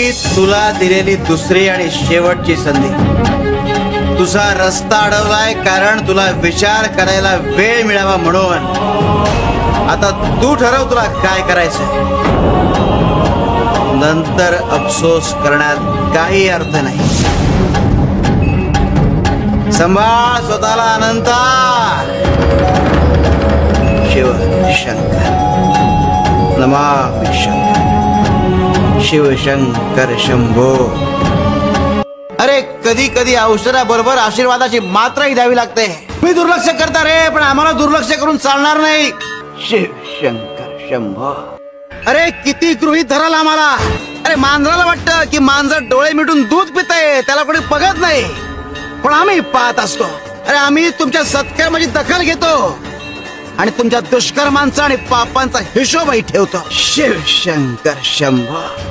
तुला दिलेली दुसरी आणि शेवटची संधी. तुझा रस्ता अडवलाय कारण तुला विचार करायला वेळ मिळावा म्हणून. आता तू ठरव तुला काय करायचंय. नंतर अफसोस करण्यात काही अर्थ नाही. संभाळ स्वतःला अनंता. शिव शंकर नमामि शंकर. शिवशंकर शंभो. अरे कधी कधी औषधाबरोबर आशीर्वादाची मात्राही द्यावी लागते. मी दुर्लक्ष करता रे, पण आम्हाला दुर्लक्ष करून चालणार नाही. शिवशंकर शंभो. अरे किती गृहीत धराल आम्हाला. अरे मांजराला वाटतं की मांजर डोळे मिटून दूध पितंय, त्याला कोणी बघत नाही, पण आम्ही पाहत असतो. अरे आम्ही तुमच्या सत्कर्माची दखल घेतो आणि तुमच्या दुष्कर्मांचा आणि पापांचा हिशोबही ठेवतो. शिवशंकर शंभो.